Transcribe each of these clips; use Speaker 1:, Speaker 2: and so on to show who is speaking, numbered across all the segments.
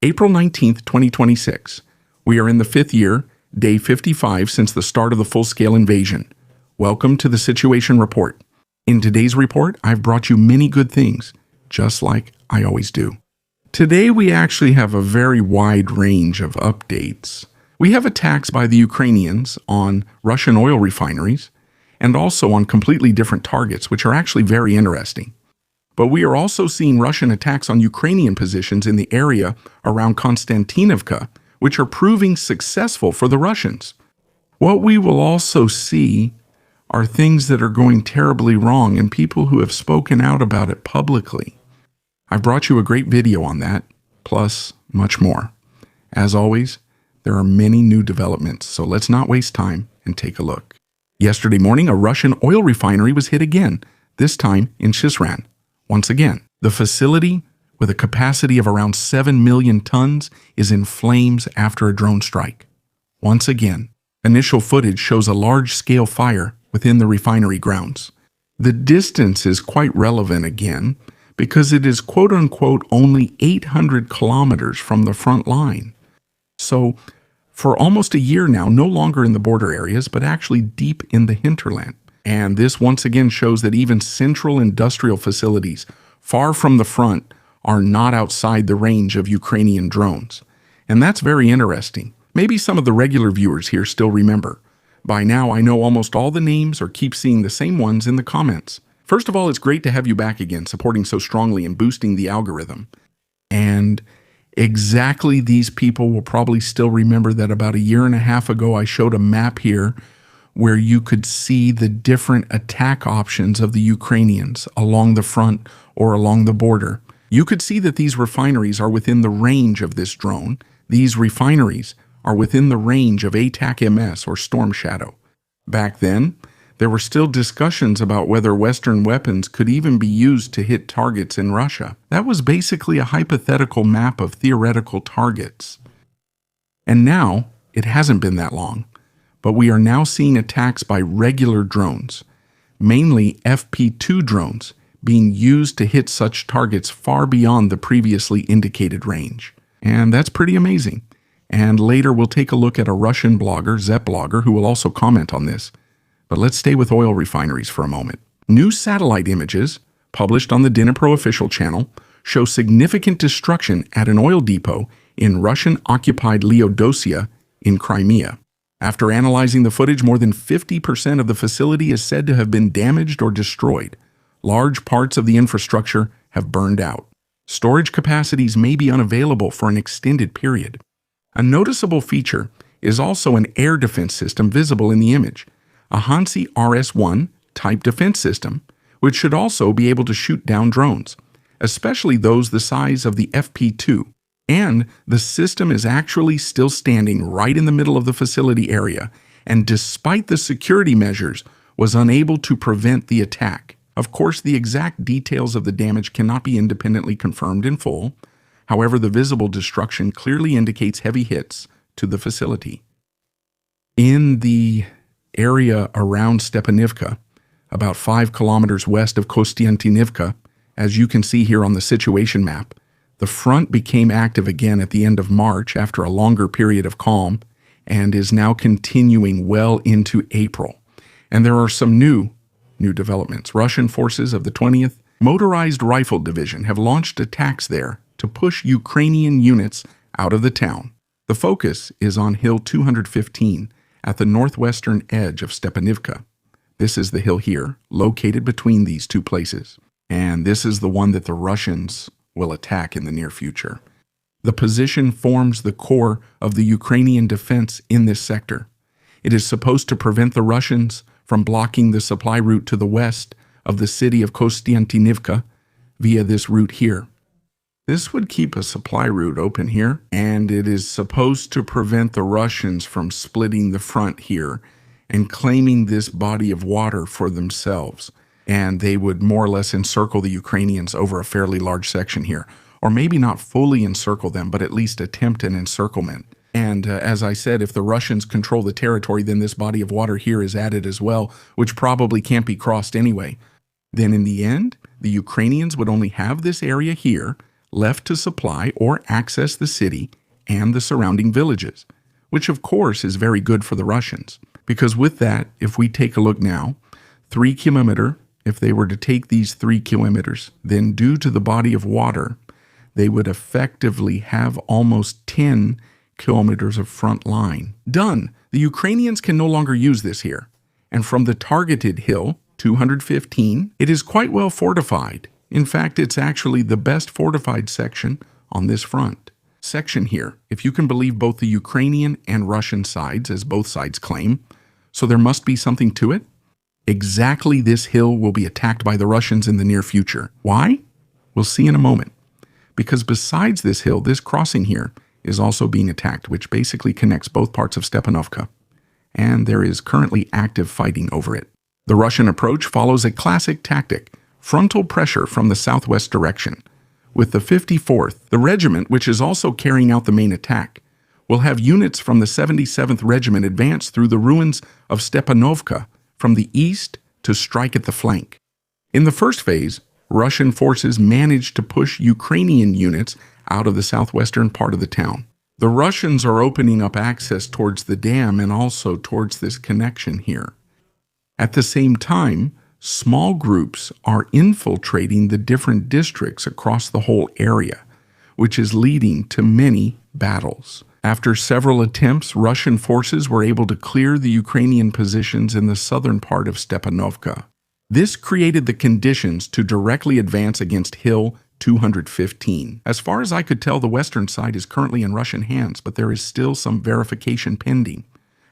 Speaker 1: April 19th, 2026. We are in the 5th year, day 55 since the start of the full-scale invasion. Welcome to the Situation Report. In today's report, I've brought you many good things, just like I always do. Today we actually have a very wide range of updates. We have attacks by the Ukrainians on Russian oil refineries and also on completely different targets, which are actually very interesting. But we are also seeing Russian attacks on Ukrainian positions in the area around Kostiantynivka, which are proving successful for the Russians. What we will also see are things that are going terribly wrong and people who have spoken out about it publicly. I brought you a great video on that, plus much more. As always, there are many new developments, so let's not waste time and take a look. Yesterday morning, a Russian oil refinery was hit again, this time in Shizran. Once again, the facility, with a capacity of around 7 million tons, is in flames after a drone strike. Once again, initial footage shows a large-scale fire within the refinery grounds. The distance is quite relevant again because it is quote-unquote only 800 kilometers from the front line. So, for almost a year now, no longer in the border areas, but actually deep in the hinterland. And this once again shows that even central industrial facilities far from the front are not outside the range of Ukrainian drones. And that's very interesting. Maybe some of the regular viewers here still remember. By now, I know almost all the names or keep seeing the same ones in the comments. First of all, it's great to have you back again, supporting so strongly and boosting the algorithm. And exactly these people will probably still remember that about a year and a half ago, I showed a map here where you could see the different attack options of the Ukrainians along the front or along the border. You could see that these refineries are within the range of this drone. These refineries are within the range of ATAC-MS or Storm Shadow. Back then, there were still discussions about whether Western weapons could even be used to hit targets in Russia. That was basically a hypothetical map of theoretical targets. And now, it hasn't been that long, but we are now seeing attacks by regular drones, mainly FP2 drones, being used to hit such targets far beyond the previously indicated range. And that's pretty amazing. And later we'll take a look at a Russian blogger, Zeblogger, who will also comment on this. But let's stay with oil refineries for a moment. New satellite images, published on the Dnipro official channel, show significant destruction at an oil depot in Russian-occupied Leodosia in Crimea. After analyzing the footage, more than 50% of the facility is said to have been damaged or destroyed. Large parts of the infrastructure have burned out. Storage capacities may be unavailable for an extended period. A noticeable feature is also an air defense system visible in the image, a Hansi RS-1 type defense system, which should also be able to shoot down drones, especially those the size of the FP2. And the system is actually still standing right in the middle of the facility area, and despite the security measures, was unable to prevent the attack. Of course, the exact details of the damage cannot be independently confirmed in full. However, the visible destruction clearly indicates heavy hits to the facility. In the area around Stepanivka, about 5 kilometers west of Kostiantynivka, as you can see here on the situation map, the front became active again at the end of March after a longer period of calm and is now continuing well into April. And there are some new developments. Russian forces of the 20th Motorized Rifle Division have launched attacks there to push Ukrainian units out of the town. The focus is on Hill 215 at the northwestern edge of Stepanivka. This is the hill here, located between these two places. And this is the one that the Russians will attack in the near future. The position forms the core of the Ukrainian defense in this sector. It is supposed to prevent the Russians from blocking the supply route to the west of the city of Kostiantynivka via this route here. This would keep a supply route open here, and it is supposed to prevent the Russians from splitting the front here and claiming this body of water for themselves. And they would more or less encircle the Ukrainians over a fairly large section here. Or maybe not fully encircle them, but at least attempt an encirclement. And as I said, if the Russians control the territory, then this body of water here is added as well, which probably can't be crossed anyway. Then in the end, the Ukrainians would only have this area here, left to supply or access the city and the surrounding villages, which of course is very good for the Russians. Because with that, if we take a look now, 3 kilometer, if they were to take these 3 kilometers, then due to the body of water, they would effectively have almost 10 kilometers of front line. Done. The Ukrainians can no longer use this here. And from the targeted hill, 215, it is quite well fortified. In fact, it's actually the best fortified section on this front. Section here, if you can believe both the Ukrainian and Russian sides, as both sides claim, so there must be something to it. Exactly this hill will be attacked by the Russians in the near future. Why? We'll see in a moment. Because besides this hill, this crossing here is also being attacked, which basically connects both parts of Stepanivka, and there is currently active fighting over it. The Russian approach follows a classic tactic, frontal pressure from the southwest direction. With the 54th, the regiment, which is also carrying out the main attack, will have units from the 77th Regiment advance through the ruins of Stepanivka from the east to strike at the flank. In the first phase, Russian forces managed to push Ukrainian units out of the southwestern part of the town. The Russians are opening up access towards the dam and also towards this connection here. At the same time, small groups are infiltrating the different districts across the whole area, which is leading to many battles. After several attempts, Russian forces were able to clear the Ukrainian positions in the southern part of Stepanivka. This created the conditions to directly advance against Hill 215. As far as I could tell, the western side is currently in Russian hands, but there is still some verification pending.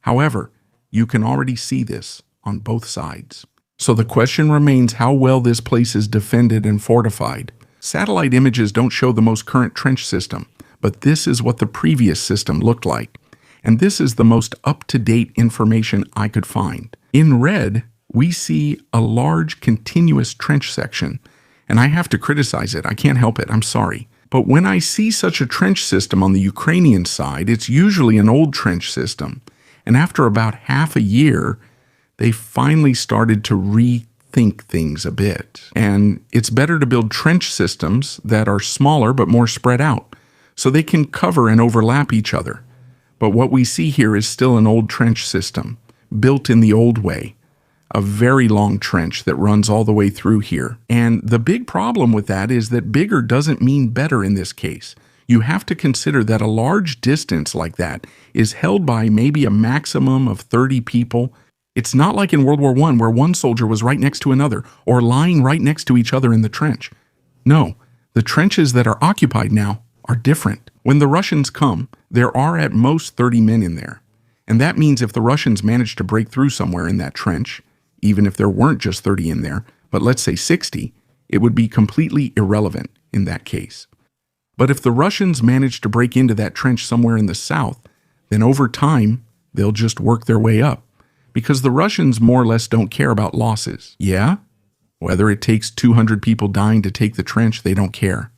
Speaker 1: However, you can already see this on both sides. So the question remains how well this place is defended and fortified. Satellite images don't show the most current trench system, but this is what the previous system looked like. And this is the most up-to-date information I could find. In red, we see a large continuous trench section, and I have to criticize it. I can't help it. I'm sorry. But when I see such a trench system on the Ukrainian side, it's usually an old trench system. And after about half a year, they finally started to rethink things a bit. And it's better to build trench systems that are smaller but more spread out, so they can cover and overlap each other. But what we see here is still an old trench system, built in the old way. A very long trench that runs all the way through here. And the big problem with that is that bigger doesn't mean better in this case. You have to consider that a large distance like that is held by maybe a maximum of 30 people. It's not like in World War I where one soldier was right next to another or lying right next to each other in the trench. No, the trenches that are occupied now are different. When the Russians come, there are at most 30 men in there. And that means if the Russians manage to break through somewhere in that trench, even if there weren't just 30 in there, but let's say 60, it would be completely irrelevant in that case. But if the Russians manage to break into that trench somewhere in the south, then over time, they'll just work their way up, because the Russians more or less don't care about losses. Yeah? Whether it takes 200 people dying to take the trench, they don't care.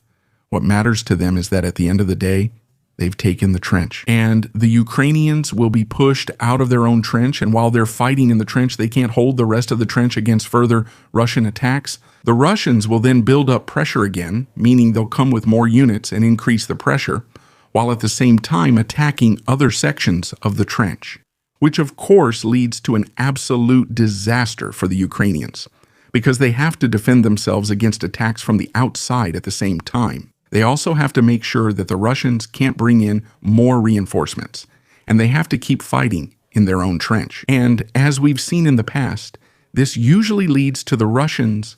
Speaker 1: What matters to them is that at the end of the day, they've taken the trench. And the Ukrainians will be pushed out of their own trench, and while they're fighting in the trench, they can't hold the rest of the trench against further Russian attacks. The Russians will then build up pressure again, meaning they'll come with more units and increase the pressure, while at the same time attacking other sections of the trench, which of course leads to an absolute disaster for the Ukrainians, because they have to defend themselves against attacks from the outside at the same time. They also have to make sure that the Russians can't bring in more reinforcements, and they have to keep fighting in their own trench. And as we've seen in the past, this usually leads to the Russians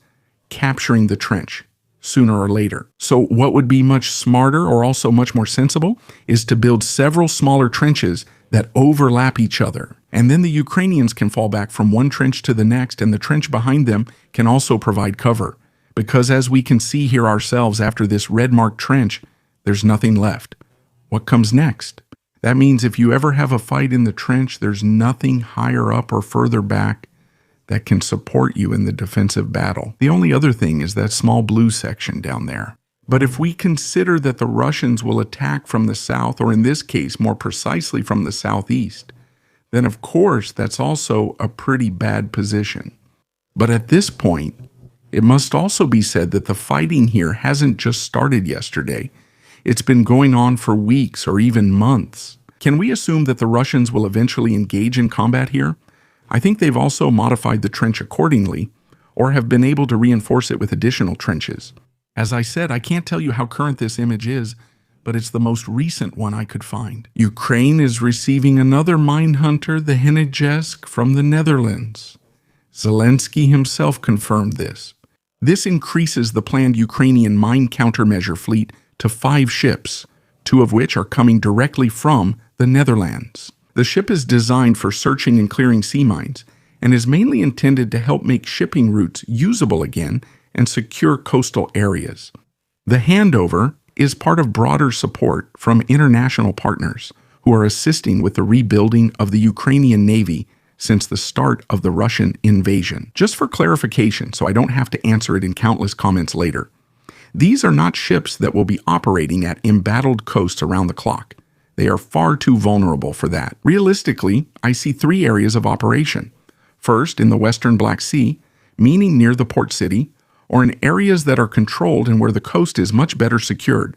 Speaker 1: capturing the trench sooner or later. So what would be much smarter or also much more sensible is to build several smaller trenches that overlap each other. And then the Ukrainians can fall back from one trench to the next, and the trench behind them can also provide cover. Because as we can see here ourselves, after this red-marked trench, there's nothing left. What comes next? That means if you ever have a fight in the trench, there's nothing higher up or further back that can support you in the defensive battle. The only other thing is that small blue section down there. But if we consider that the Russians will attack from the south, or in this case, more precisely from the southeast, then of course that's also a pretty bad position. But at this point, It must also be said that the fighting here hasn't just started yesterday. It's been going on for weeks or even months. Can we assume that the Russians will eventually engage in combat here? I think they've also modified the trench accordingly, or have been able to reinforce it with additional trenches. As I said, I can't tell you how current this image is, but it's the most recent one I could find. Ukraine is receiving another mine hunter, the Hennijesk, from the Netherlands. Zelensky himself confirmed this. This increases the planned Ukrainian mine countermeasure fleet to 5 ships, 2 of which are coming directly from the Netherlands. The ship is designed for searching and clearing sea mines, and is mainly intended to help make shipping routes usable again and secure coastal areas. The handover is part of broader support from international partners who are assisting with the rebuilding of the Ukrainian Navy since the start of the Russian invasion. Just for clarification, so I don't have to answer it in countless comments later, these are not ships that will be operating at embattled coasts around the clock. They are far too vulnerable for that. Realistically, I see 3 areas of operation. First, in the western Black Sea, meaning near the port city, or in areas that are controlled and where the coast is much better secured.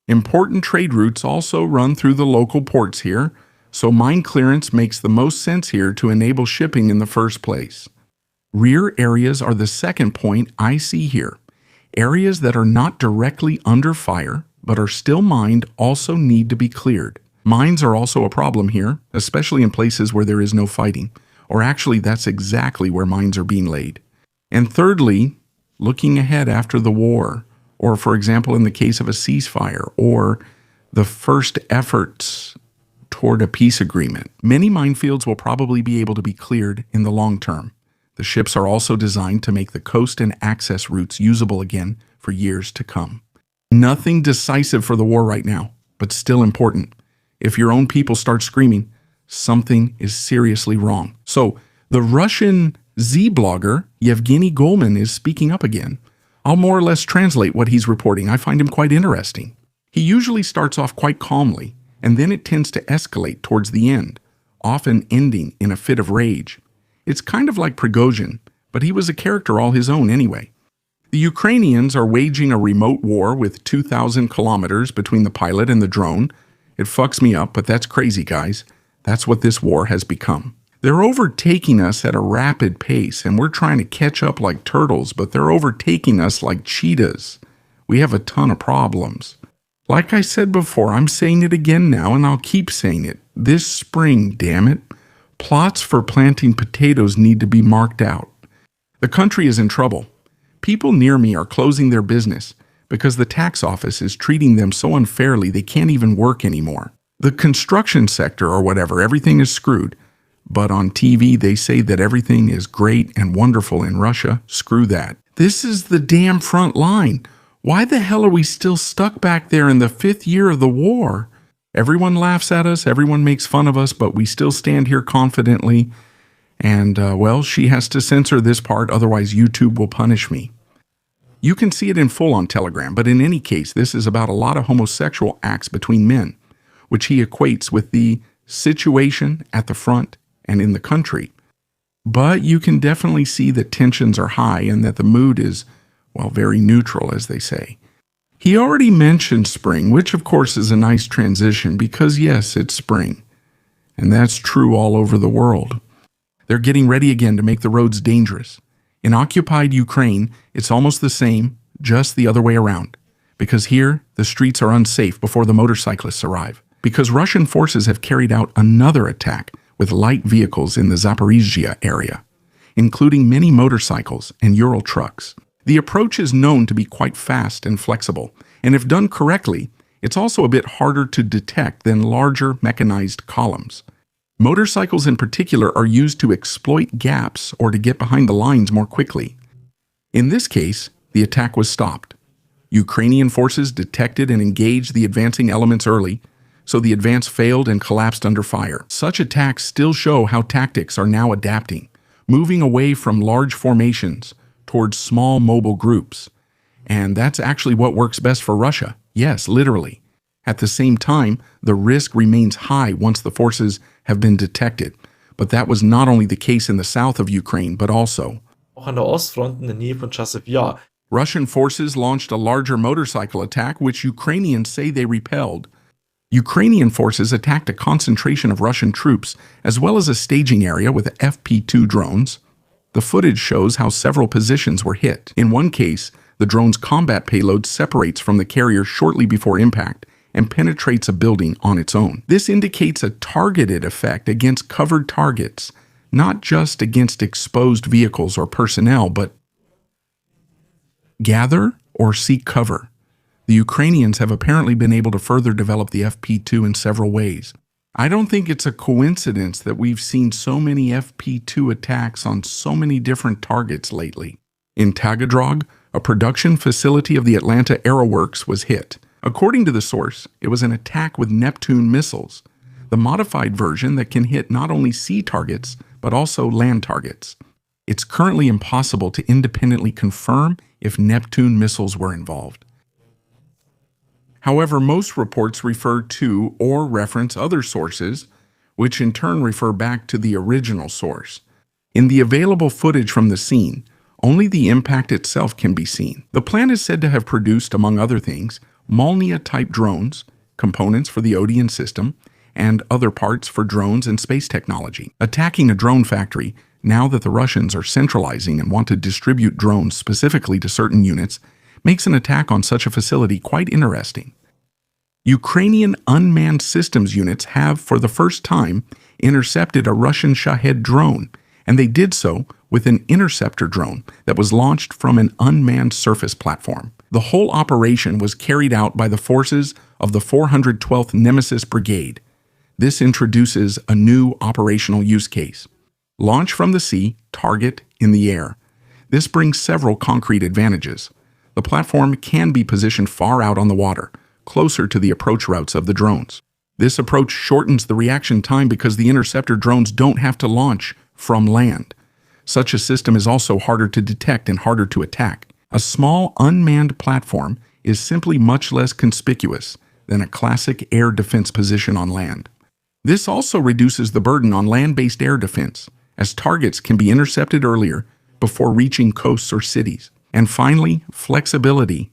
Speaker 1: Important trade routes also run through the local ports here, so mine clearance makes the most sense here to enable shipping in the first place. Rear areas are the second point I see here. Areas that are not directly under fire, but are still mined, also need to be cleared. Mines are also a problem here, especially in places where there is no fighting, or actually that's exactly where mines are being laid. And thirdly, looking ahead after the war, or for example in the case of a ceasefire, or the first efforts toward a peace agreement, many minefields will probably be able to be cleared in the long term. The ships are also designed to make the coast and access routes usable again for years to come. Nothing decisive for the war right now, but still important. If your own people start screaming, something is seriously wrong. So, the Russian Z-blogger Yevgeny Golman is speaking up again. I'll more or less translate what he's reporting. I find him quite interesting. He usually starts off quite calmly, and then it tends to escalate towards the end, often ending in a fit of rage. It's kind of like Prigozhin, but he was a character all his own anyway. The Ukrainians are waging a remote war with 2,000 kilometers between the pilot and the drone. It fucks me up, but that's crazy, guys. That's what this war has become. They're overtaking us at a rapid pace, and we're trying to catch up like turtles, but they're overtaking us like cheetahs. We have a ton of problems. Like I said before, I'm saying it again now, and I'll keep saying it. This spring, damn it, plots for planting potatoes need to be marked out. The country is in trouble. People near me are closing their business because the tax office is treating them so unfairly they can't even work anymore. The construction sector or whatever, everything is screwed. But on TV, they say that everything is great and wonderful in Russia. Screw that. This is the damn front line. Why the hell are we still stuck back there in the 5th year of the war? Everyone laughs at us, everyone makes fun of us, but we still stand here confidently. And, well, she has to censor this part, otherwise YouTube will punish me. You can see it in full on Telegram, but in any case, this is about a lot of homosexual acts between men, which he equates with the situation at the front and in the country. But you can definitely see that tensions are high and that the mood is, well, very neutral, as they say. He already mentioned spring, which of course is a nice transition because yes, it's spring. And that's true all over the world. They're getting ready again to make the roads dangerous. In occupied Ukraine, it's almost the same, just the other way around. Because here, the streets are unsafe before the motorcyclists arrive. Because Russian forces have carried out another attack with light vehicles in the Zaporizhzhia area, including many motorcycles and Ural trucks. The approach is known to be quite fast and flexible, and if done correctly, it's also a bit harder to detect than larger mechanized columns. Motorcycles in particular are used to exploit gaps or to get behind the lines more quickly. In this case, the attack was stopped. Ukrainian forces detected and engaged the advancing elements early, so the advance failed and collapsed under fire. Such attacks still show how tactics are now adapting, moving away from large formations towards small mobile groups. And that's actually what works best for Russia. Yes, literally. At the same time, the risk remains high once the forces have been detected. But that was not only the case in the south of Ukraine, but also
Speaker 2: auch an der Ostfront in der Nähe von Chasiv Yar.
Speaker 1: Russian forces launched a larger motorcycle attack, which Ukrainians say they repelled. Ukrainian forces attacked a concentration of Russian troops, as well as a staging area with FP-2 drones. The footage shows how several positions were hit. In one case, the drone's combat payload separates from the carrier shortly before impact and penetrates a building on its own. This indicates a targeted effect against covered targets, not just against exposed vehicles or personnel, but gather or seek cover. The Ukrainians have apparently been able to further develop the FP-2 in several ways. I don't think it's a coincidence that we've seen so many FP-2 attacks on so many different targets lately. In Tagadrog, a production facility of the Atlanta Aero Works was hit. According to the source, it was an attack with Neptune missiles, the modified version that can hit not only sea targets, but also land targets. It's currently impossible to independently confirm if Neptune missiles were involved. However, most reports refer to or reference other sources, which in turn refer back to the original source. In the available footage from the scene, only the impact itself can be seen. The plant is said to have produced, among other things, Molniya-type drones, components for the Odeon system, and other parts for drones and space technology. Attacking a drone factory, now that the Russians are centralizing and want to distribute drones specifically to certain units, makes an attack on such a facility quite interesting. Ukrainian unmanned systems units have, for the first time, intercepted a Russian Shahed drone, and they did so with an interceptor drone that was launched from an unmanned surface platform. The whole operation was carried out by the forces of the 412th Nemesis Brigade. This introduces a new operational use case. Launch from the sea, target in the air. This brings several concrete advantages. The platform can be positioned far out on the water, closer to the approach routes of the drones. This approach shortens the reaction time because the interceptor drones don't have to launch from land. Such a system is also harder to detect and harder to attack. A small unmanned platform is simply much less conspicuous than a classic air defense position on land. This also reduces the burden on land-based air defense, as targets can be intercepted earlier before reaching coasts or cities. And finally, flexibility.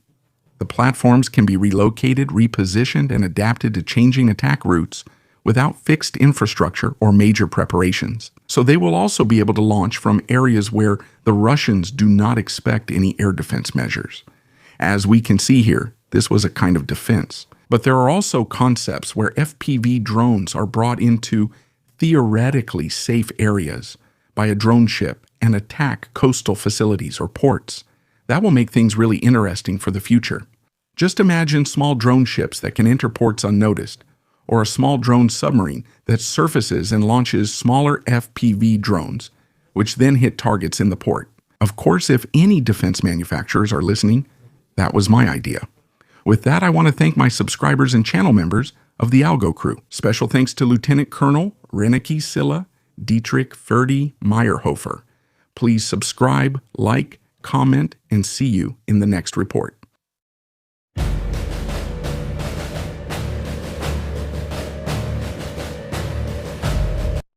Speaker 1: The platforms can be relocated, repositioned, and adapted to changing attack routes without fixed infrastructure or major preparations. So they will also be able to launch from areas where the Russians do not expect any air defense measures. As we can see here, this was a kind of defense. But there are also concepts where FPV drones are brought into theoretically safe areas by a drone ship and attack coastal facilities or ports. That will make things really interesting for the future. Just imagine small drone ships that can enter ports unnoticed, or a small drone submarine that surfaces and launches smaller FPV drones, which then hit targets in the port. Of course, if any defense manufacturers are listening, that was my idea. With that, I want to thank my subscribers and channel members of the Algo crew. Special thanks to Lieutenant Colonel Reneke Silla, Dietrich Ferdi Meyerhofer. Please subscribe, like, comment, and see you in the next report.